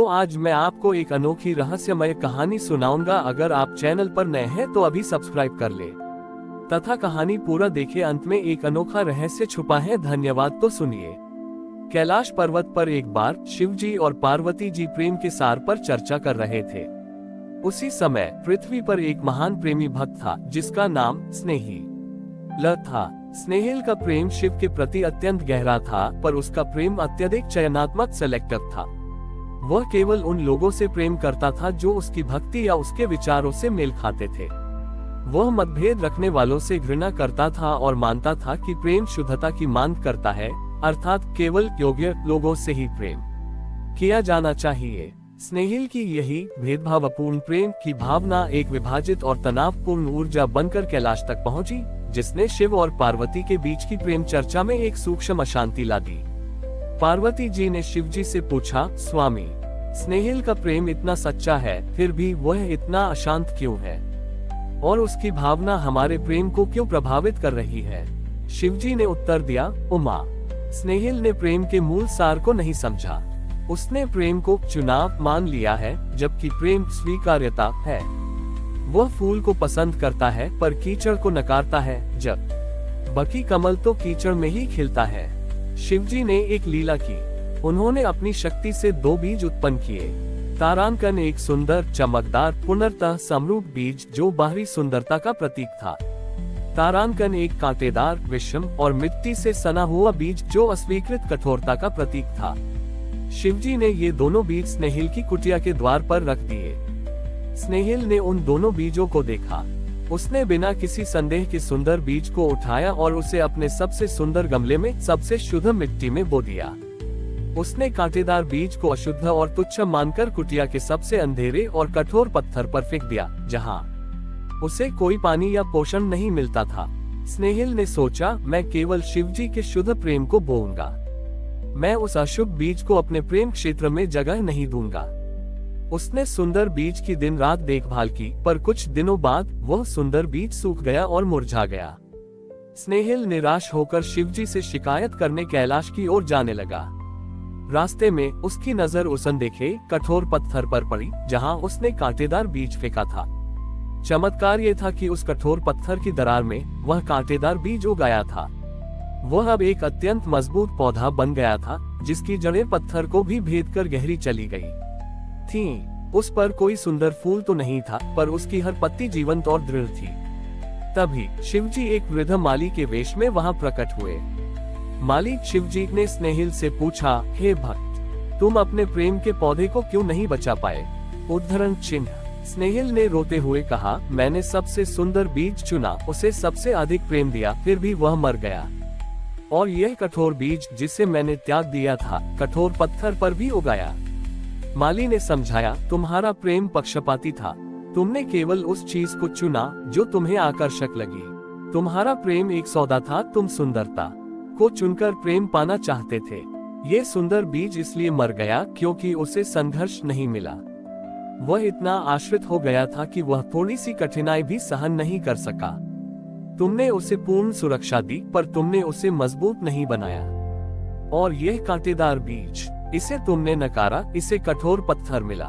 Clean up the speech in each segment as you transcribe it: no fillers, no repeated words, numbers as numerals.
तो आज मैं आपको एक अनोखी रहस्यमय कहानी सुनाऊंगा। अगर आप चैनल पर नए हैं तो अभी सब्सक्राइब कर ले तथा कहानी पूरा देखें। अंत में एक अनोखा रहस्य छुपा है। धन्यवाद। तो सुनिए। कैलाश पर्वत पर एक बार शिव जी और पार्वती जी प्रेम के सार पर चर्चा कर रहे थे। उसी समय पृथ्वी पर एक महान प्रेमी भक्त था जिसका नाम स्नेहिल था। स्नेहिल का प्रेम शिव के प्रति अत्यंत गहरा था, पर उसका प्रेम अत्यधिक चयनात्मक सेलेक्टिव था। वह केवल उन लोगों से प्रेम करता था जो उसकी भक्ति या उसके विचारों से मेल खाते थे। वह मतभेद रखने वालों से घृणा करता था और मानता था कि प्रेम शुद्धता की मांग करता है, अर्थात केवल योग्य लोगों से ही प्रेम किया जाना चाहिए। स्नेहिल की यही भेदभावपूर्ण प्रेम की भावना एक विभाजित और तनावपूर्ण ऊर्जा बनकर कैलाश तक पहुंची, जिसने शिव और पार्वती के बीच की प्रेम चर्चा में एक सूक्ष्म अशांति ला दी। पार्वती जी ने शिव जी से पूछा, स्वामी, स्नेहिल का प्रेम इतना सच्चा है, फिर भी वह इतना अशांत क्यों है और उसकी भावना हमारे प्रेम को क्यों प्रभावित कर रही है? शिव जी ने उत्तर दिया, उमा, स्नेहिल ने प्रेम के मूल सार को नहीं समझा। उसने प्रेम को चुनाव मान लिया है, जबकि प्रेम स्वीकार्यता है। वह फूल को पसंद करता है पर कीचड़ को नकारता है, जबकि कमल तो कीचड़ में ही खिलता है। शिवजी ने एक लीला की। उन्होंने अपनी शक्ति से दो बीज उत्पन्न किए। तारांकन एक सुंदर, चमकदार, पुनर्तः समरूप बीज जो बाहरी सुंदरता का प्रतीक था। तारांकन एक कांटेदार, विषम और मिट्टी से सना हुआ बीज जो अस्वीकृत कठोरता का प्रतीक था। शिवजी ने ये दोनों बीज स्नेहिल की कुटिया के द्वार पर रख दिए। स्नेहिल ने उन दोनों बीजों को देखा। उसने बिना किसी संदेह के सुंदर बीज को उठाया और उसे अपने सबसे सुंदर गमले में सबसे शुद्ध मिट्टी में बो दिया। उसने कांटेदार बीज को अशुद्ध और तुच्छ मानकर कुटिया के सबसे अंधेरे और कठोर पत्थर पर फेंक दिया, जहां उसे कोई पानी या पोषण नहीं मिलता था। स्नेहिल ने सोचा, मैं केवल शिवजी के शुद्ध प्रेम को बोऊंगा। मैं उस अशुभ बीज को अपने प्रेम क्षेत्र में जगह नहीं दूंगा। उसने सुंदर बीज की दिन रात देखभाल की, पर कुछ दिनों बाद वह सुंदर बीज सूख गया और मुरझा गया। स्नेहिल निराश होकर शिवजी से शिकायत करने कैलाश की ओर जाने लगा। रास्ते में उसकी नजर उस अनदेखे कठोर पत्थर पर पड़ी जहां उसने कांटेदार बीज फेंका था। चमत्कार ये था कि उस कठोर पत्थर की दरार में वह कांटेदार बीज उगाया था। वह अब एक अत्यंत मजबूत पौधा बन गया था, जिसकी जड़ें पत्थर को भी भेद कर गहरी चली गई थी। उस पर कोई सुंदर फूल तो नहीं था, पर उसकी हर पत्ती जीवंत और दृढ़ थी। तभी शिवजी एक वृद्ध माली के वेश में वहां प्रकट हुए। माली शिवजी ने स्नेहिल से पूछा, हे भक्त, तुम अपने प्रेम के पौधे को क्यों नहीं बचा पाए? उद्धरण चिन्ह। स्नेहिल ने रोते हुए कहा, मैंने सबसे सुंदर बीज चुना, उसे सबसे अधिक प्रेम दिया, फिर भी वह मर गया। और यह कठोर बीज जिसे मैंने त्याग दिया था, कठोर पत्थर पर भी उगाया। माली ने समझाया, तुम्हारा प्रेम पक्षपाती था। तुमने केवल उस चीज को चुना जो तुम्हें आकर्षक लगी। तुम्हारा प्रेम एक सौदा था। तुम सुंदरता को चुनकर प्रेम पाना चाहते थे। ये सुंदर बीज इसलिए मर गया क्योंकि उसे संघर्ष नहीं मिला। वह इतना आश्रित हो गया था कि वह थोड़ी सी कठिनाई भी सहन नहीं कर सका। तुमने उसे पूर्ण सुरक्षा दी, पर तुमने उसे मजबूत नहीं बनाया। और यह कांटेदार बीज, इसे तुमने नकारा, इसे कठोर पत्थर मिला,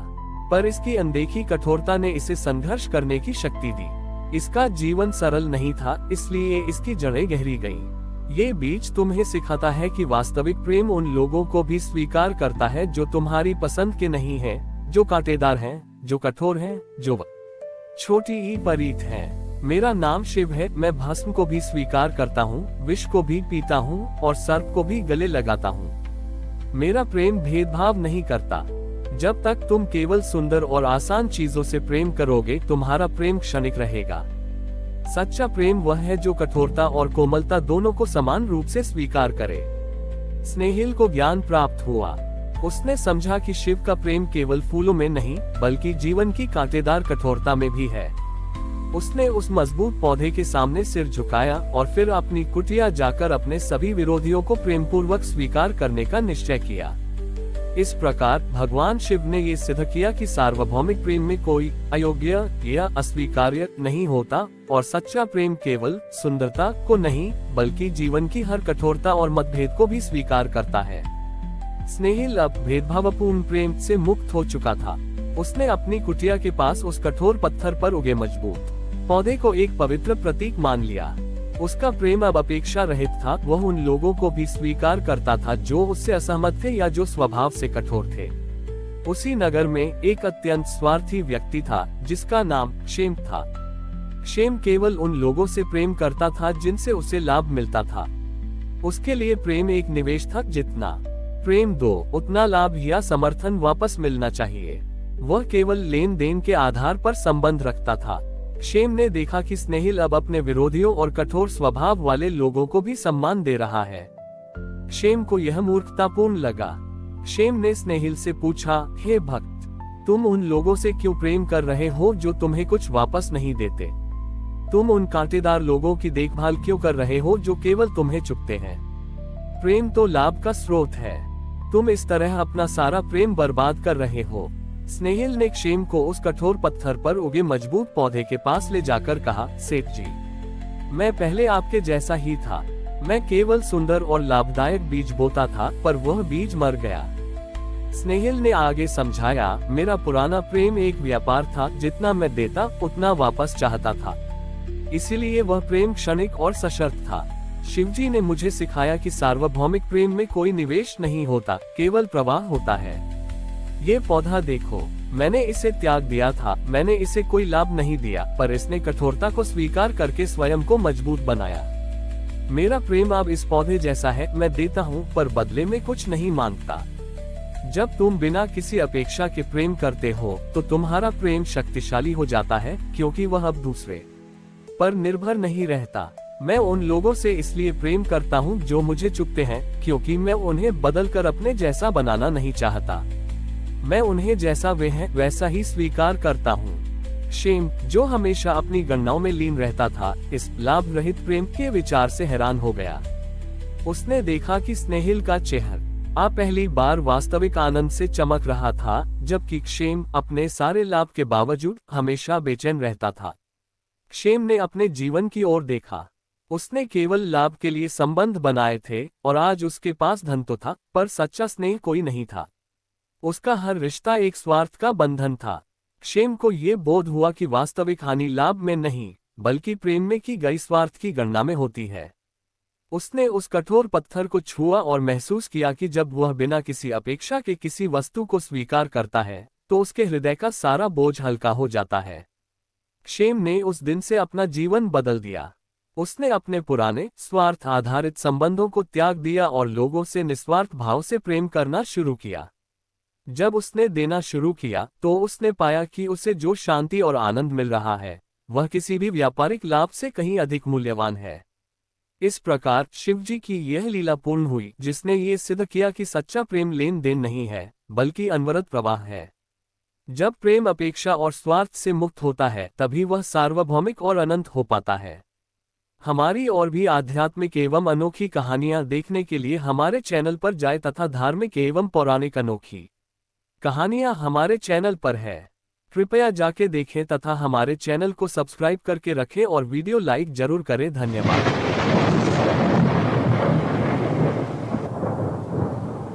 पर इसकी अनदेखी कठोरता ने इसे संघर्ष करने की शक्ति दी। इसका जीवन सरल नहीं था, इसलिए इसकी जड़ें गहरी गईं। ये बीज तुम्हें सिखाता है कि वास्तविक प्रेम उन लोगों को भी स्वीकार करता है जो तुम्हारी पसंद के नहीं हैं, जो कांटेदार हैं, जो कठोर हैं, जो छोटी ही परीत हैं। मेरा नाम शिव है। मैं भस्म को भी स्वीकार करता हूँ, विष को भी पीता हूँ और सर्प को भी गले लगाता हूँ। मेरा प्रेम भेदभाव नहीं करता। जब तक तुम केवल सुंदर और आसान चीजों से प्रेम करोगे, तुम्हारा प्रेम क्षणिक रहेगा। सच्चा प्रेम वह है जो कठोरता और कोमलता दोनों को समान रूप से स्वीकार करे। स्नेहिल को ज्ञान प्राप्त हुआ। उसने समझा कि शिव का प्रेम केवल फूलों में नहीं, बल्कि जीवन की कांटेदार कठोरता में भी है। उसने उस मजबूत पौधे के सामने सिर झुकाया और फिर अपनी कुटिया जाकर अपने सभी विरोधियों को प्रेमपूर्वक स्वीकार करने का निश्चय किया। इस प्रकार भगवान शिव ने ये सिद्ध किया कि सार्वभौमिक प्रेम में कोई अयोग्य या अस्वीकार्य नहीं होता, और सच्चा प्रेम केवल सुंदरता को नहीं, बल्कि जीवन की हर कठोरता और मतभेद को भी स्वीकार करता है। स्नेहिल अब भेदभावपूर्ण प्रेम से मुक्त हो चुका था। उसने अपनी कुटिया के पास उस कठोर पत्थर पर उगे मजबूत पौधे को एक पवित्र प्रतीक मान लिया। उसका प्रेम अब अपेक्षा रहित था। वह उन लोगों को भी स्वीकार करता था जो उससे असहमत थे या जो स्वभाव से कठोर थे। उसी नगर में एक अत्यंत स्वार्थी व्यक्ति था जिसका नाम शेम था। शेम केवल उन लोगों से प्रेम करता था जिनसे उसे लाभ मिलता था। उसके लिए प्रेम एक निवेश था, जितना प्रेम दो उतना लाभ या समर्थन वापस मिलना चाहिए। वह केवल लेन देन के आधार पर संबंध रखता था। शेम ने देखा कि स्नेहिल अब अपने विरोधियों और कठोर स्वभाव वाले लोगों को भी सम्मान दे रहा है। शेम को यह मूर्खतापूर्ण लगा। शेम ने स्नेहिल से पूछा, हे भक्त, तुम उन लोगों से क्यों प्रेम कर रहे हो जो तुम्हें कुछ वापस नहीं देते? तुम उन कांटेदार लोगों की देखभाल क्यों कर रहे हो जो केवल तुम्हें चुभते हैं? प्रेम तो लाभ का स्रोत है। तुम इस तरह अपना सारा प्रेम बर्बाद कर रहे हो। स्नेहिल ने शेम को उस कठोर पत्थर पर उगे मजबूत पौधे के पास ले जाकर कहा, सेठ जी, मैं पहले आपके जैसा ही था। मैं केवल सुंदर और लाभदायक बीज बोता था, पर वह बीज मर गया। स्नेहिल ने आगे समझाया, मेरा पुराना प्रेम एक व्यापार था। जितना मैं देता उतना वापस चाहता था, इसीलिए वह प्रेम क्षणिक और सशर्त था। शिवजी ने मुझे सिखाया कि सार्वभौमिक प्रेम में कोई निवेश नहीं होता, केवल प्रवाह होता है। ये पौधा देखो, मैंने इसे त्याग दिया था। मैंने इसे कोई लाभ नहीं दिया, पर इसने कठोरता को स्वीकार करके स्वयं को मजबूत बनाया। मेरा प्रेम अब इस पौधे जैसा है। मैं देता हूँ पर बदले में कुछ नहीं मांगता। जब तुम बिना किसी अपेक्षा के प्रेम करते हो तो तुम्हारा प्रेम शक्तिशाली हो जाता है, क्योंकि वह अब दूसरे पर निर्भर नहीं रहता। मैं उन लोगों से इसलिए प्रेम करता हूँ जो मुझे चुभते हैं, क्योंकि मैं उन्हें बदलकर अपने जैसा बनाना नहीं चाहता। मैं उन्हें जैसा वे हैं वैसा ही स्वीकार करता हूँ। शेम, जो हमेशा अपनी गणनाओं में लीन रहता था, इस लाभ रहित प्रेम के विचार से हैरान हो गया। उसने देखा कि स्नेहिल का चेहरा पहली बार वास्तविक आनंद से चमक रहा था, जबकि शेम अपने सारे लाभ के बावजूद हमेशा बेचैन रहता था। शेम ने अपने जीवन की ओर देखा। उसने केवल लाभ के लिए संबंध बनाए थे और आज उसके पास धन तो था, पर सच्चा स्नेह कोई नहीं था। उसका हर रिश्ता एक स्वार्थ का बंधन था। शेम को ये बोध हुआ कि वास्तविक हानि लाभ में नहीं, बल्कि प्रेम में की गई स्वार्थ की गणना में होती है। उसने उस कठोर पत्थर को छुआ और महसूस किया कि जब वह बिना किसी अपेक्षा के किसी वस्तु को स्वीकार करता है तो उसके हृदय का सारा बोझ हल्का हो जाता है। शेम ने उस दिन से अपना जीवन बदल दिया। उसने अपने पुराने स्वार्थ आधारित संबंधों को त्याग दिया और लोगों से निस्वार्थ भाव से प्रेम करना शुरू किया। जब उसने देना शुरू किया तो उसने पाया कि उसे जो शांति और आनंद मिल रहा है वह किसी भी व्यापारिक लाभ से कहीं अधिक मूल्यवान है। इस प्रकार शिवजी की यह लीला पूर्ण हुई, जिसने ये सिद्ध किया कि सच्चा प्रेम लेन देन नहीं है, बल्कि अनवरत प्रवाह है। जब प्रेम अपेक्षा और स्वार्थ से मुक्त होता है, तभी वह सार्वभौमिक और अनंत हो पाता है। हमारी और भी आध्यात्मिक एवं अनोखी कहानियां देखने के लिए हमारे चैनल पर जाएं तथा धार्मिक एवं पौराणिक अनोखी कहानियां हमारे चैनल पर है। कृपया जाके देखें तथा हमारे चैनल को सब्सक्राइब करके रखें और वीडियो लाइक जरूर करें। धन्यवाद।